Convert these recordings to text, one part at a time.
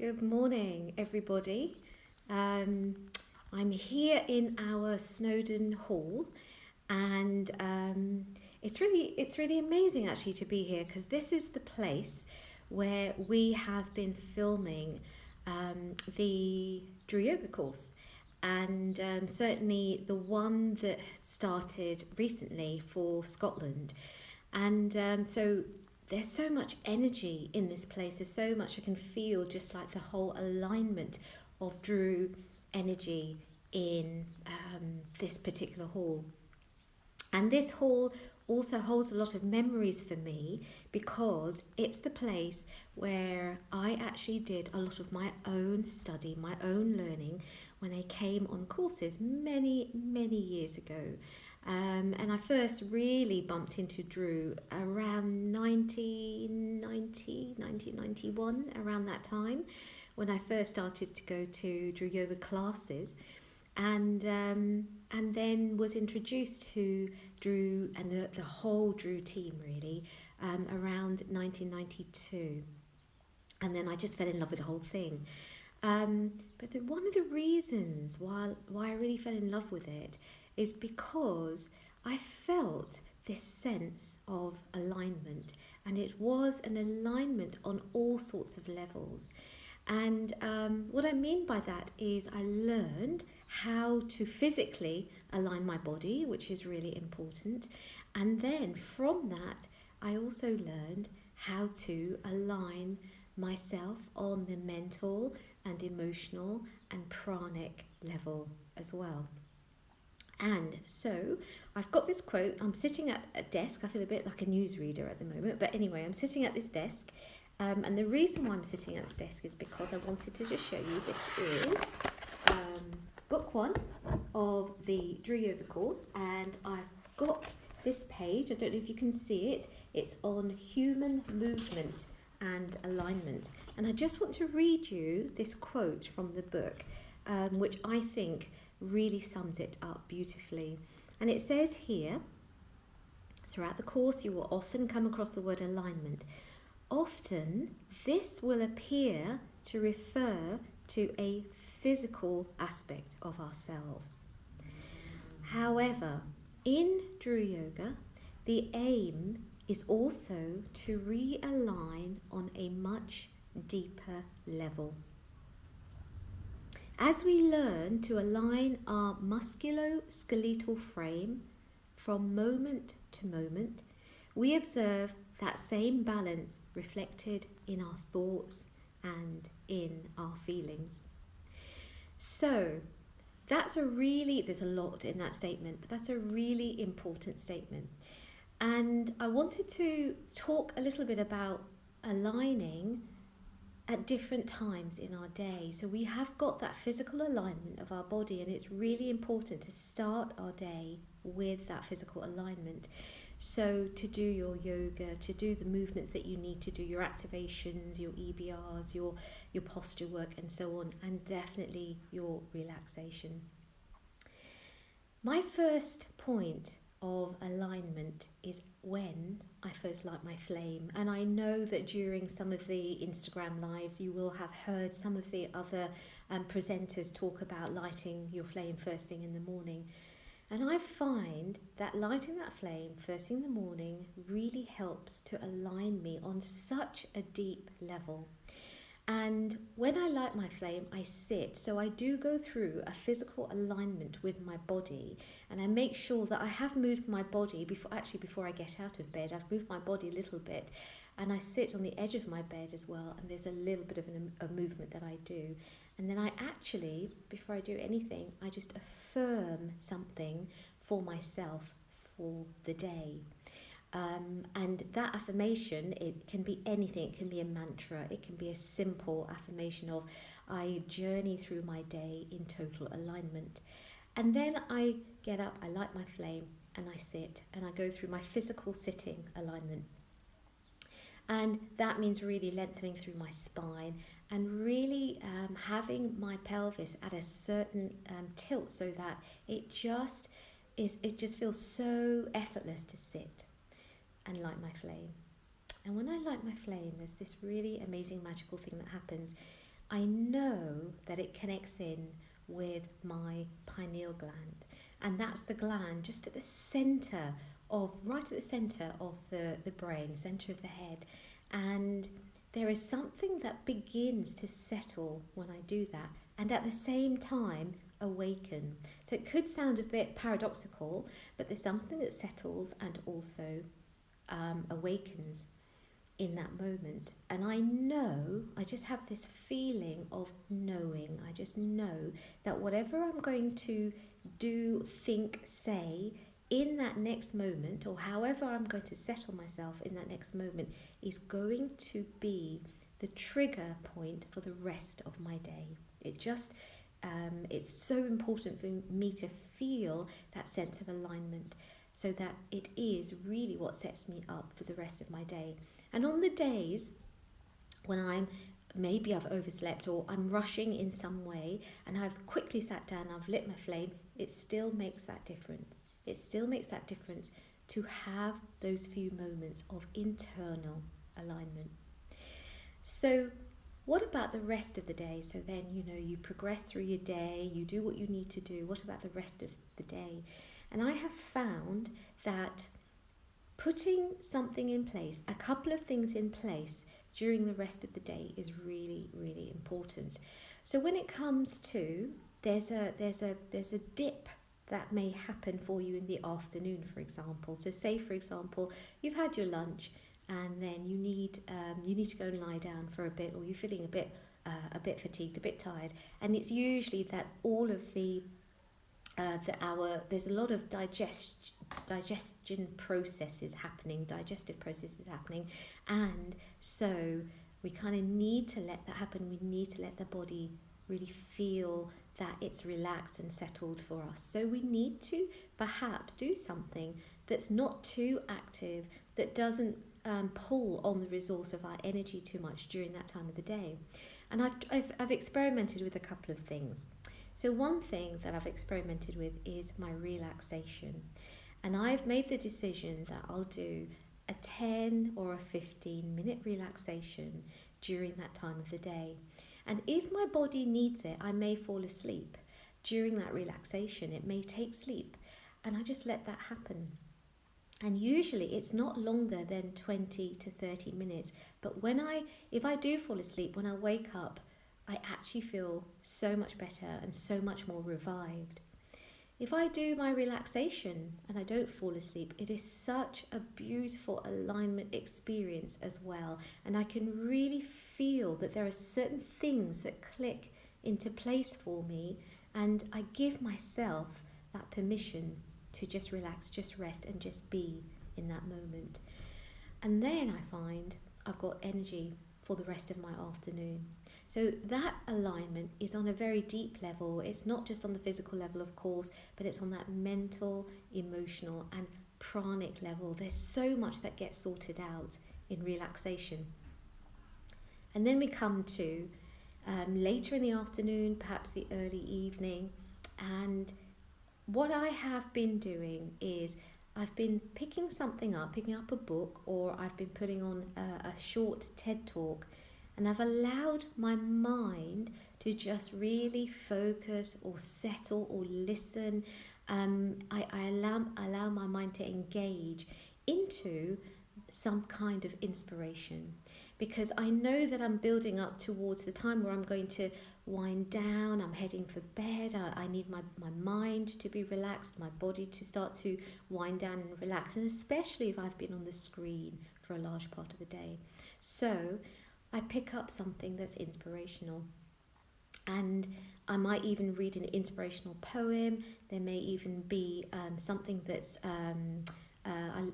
Good morning, everybody. I'm here in our Snowdon Hall, and it's really amazing actually to be here because this is the place where we have been filming the Dru Yoga course, and certainly the one that started recently for Scotland, and so there's so much energy in this place. There's so much I can feel, just like the whole alignment of Dru energy in this particular hall. And this hall also holds a lot of memories for me because it's the place where I actually did a lot of my own study, my own learning when I came on courses many, many years ago. And I first really bumped into Dru around 1991, around that time, when I first started to go to Dru Yoga classes, and then was introduced to Dru and the whole Dru team really around 1992, and then I just fell in love with the whole thing. But one of the reasons why I really fell in love with it is because I felt this sense of alignment, and it was an alignment on all sorts of levels. And what I mean by that is I learned how to physically align my body, which is really important. And then from that, I also learned how to align myself on the mental and emotional and pranic level as well. And so I've got this quote. I'm sitting at a desk. I feel a bit like a newsreader at the moment. But anyway, I'm sitting at this desk. And the reason why I'm sitting at this desk is because I wanted to just show you this is book one of the Dru Yoga course. And I've got this page. I don't know if you can see it. It's on human movement and alignment. And I just want to read you this quote from the book, which I think really sums it up beautifully. And it says here, throughout the course you will often come across the word alignment. Often this will appear to refer to a physical aspect of ourselves. However, in Dru Yoga, the aim is also to realign on a much deeper level. As we learn to align our musculoskeletal frame from moment to moment, we observe that same balance reflected in our thoughts and in our feelings. So there's a lot in that statement, but that's a really important statement. And I wanted to talk a little bit about aligning at different times in our day. So we have got that physical alignment of our body, and it's really important to start our day with that physical alignment. So to do your yoga, to do the movements that you need to do, your activations, your EBRs, your posture work and so on, and definitely your relaxation. My first point of alignment is when I first light my flame. And I know that during some of the Instagram lives you will have heard some of the other presenters talk about lighting your flame first thing in the morning. And I find that lighting that flame first thing in the morning really helps to align me on such a deep level. And when I light my flame, I sit. So I do go through a physical alignment with my body, and I make sure that I have moved my body before I get out of bed. I've moved my body a little bit, and I sit on the edge of my bed as well, and there's a little bit of a movement that I do. And then I actually, before I do anything, I just affirm something for myself for the day. And that affirmation, it can be anything. It can be a mantra. It can be a simple affirmation of, I journey through my day in total alignment. And then I get up, I light my flame, and I sit, and I go through my physical sitting alignment. And that means really lengthening through my spine and really having my pelvis at a certain tilt, so that it just feels so effortless to sit and light my flame. And when I light my flame, there's this really amazing magical thing that happens. I know that it connects in with my pineal gland. And that's the gland just at the center of, right at the center of the brain, center of the head. And there is something that begins to settle when I do that, and at the same time awaken. So it could sound a bit paradoxical, but there's something that settles and also awakens in that moment. And I just have this feeling of knowing. I just know that whatever I'm going to do, think, say in that next moment, or however I'm going to settle myself in that next moment, is going to be the trigger point for the rest of my day. It's so important for me to feel that sense of alignment, so that it is really what sets me up for the rest of my day. And on the days when maybe I've overslept or I'm rushing in some way and I've quickly sat down, I've lit my flame, it still makes that difference. It still makes that difference to have those few moments of internal alignment. So what about the rest of the day? So then, you progress through your day, you do what you need to do. What about the rest of the day? And I have found that putting something in place, a couple of things in place during the rest of the day is really, really important. So when it comes to, there's a dip that may happen for you in the afternoon, for example. So say, for example, you've had your lunch and then you need to go and lie down for a bit, or you're feeling a bit fatigued, a bit tired, and it's usually that all of there's a lot of digestion processes happening, digestive processes happening, and so we kind of need to let that happen. We need to let the body really feel that it's relaxed and settled for us. So we need to perhaps do something that's not too active, that doesn't pull on the resource of our energy too much during that time of the day. And I've experimented with a couple of things. So one thing that I've experimented with is my relaxation. And I've made the decision that I'll do a 10 or a 15-minute relaxation during that time of the day. And if my body needs it, I may fall asleep during that relaxation. It may take sleep, and I just let that happen. And usually it's not longer than 20 to 30 minutes. But if I do fall asleep, when I wake up, I actually feel so much better and so much more revived. If I do my relaxation and I don't fall asleep, it is such a beautiful alignment experience as well. And I can really feel that there are certain things that click into place for me, and I give myself that permission to just relax, just rest, and just be in that moment. And then I find I've got energy for the rest of my afternoon. So that alignment is on a very deep level. It's not just on the physical level, of course, but it's on that mental, emotional, and pranic level. There's so much that gets sorted out in relaxation. And then we come to later in the afternoon, perhaps the early evening. And what I have been doing is I've been picking up a book, or I've been putting on a short TED talk, and I've allowed my mind to just really focus or settle or listen. I allow my mind to engage into some kind of inspiration, because I know that I'm building up towards the time where I'm going to wind down, I'm heading for bed, I need my mind to be relaxed, my body to start to wind down and relax, and especially if I've been on the screen for a large part of the day. So I pick up something that's inspirational, and I might even read an inspirational poem. There may even be something that's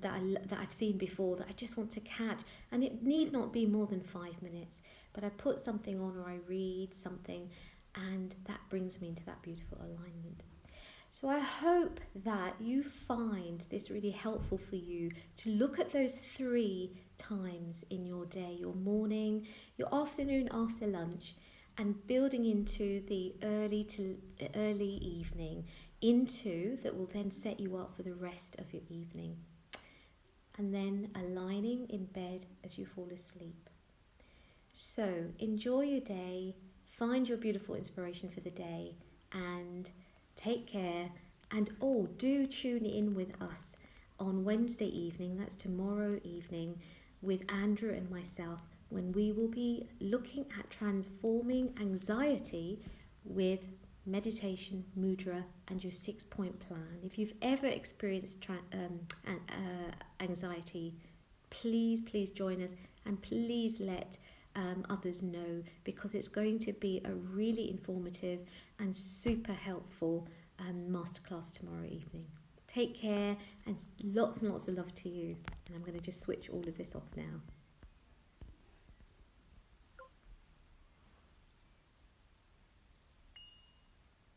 that I've seen before that I just want to catch, and it need not be more than 5 minutes, but I put something on, or I read something, and that brings me into that beautiful alignment. So I hope that you find this really helpful for you to look at those 3 times in your day: your morning, your afternoon after lunch, and building into the early evening, that will then set you up for the rest of your evening, and then aligning in bed as you fall asleep. So enjoy your day, find your beautiful inspiration for the day, and take care. And do tune in with us on Wednesday evening, that's tomorrow evening, with Andrew and myself, when we will be looking at transforming anxiety with meditation, mudra, and your 6-point plan. If you've ever experienced anxiety, please join us, and please let others know, because it's going to be a really informative and super helpful masterclass tomorrow evening. Take care, and lots of love to you. And I'm going to just switch all of this off now.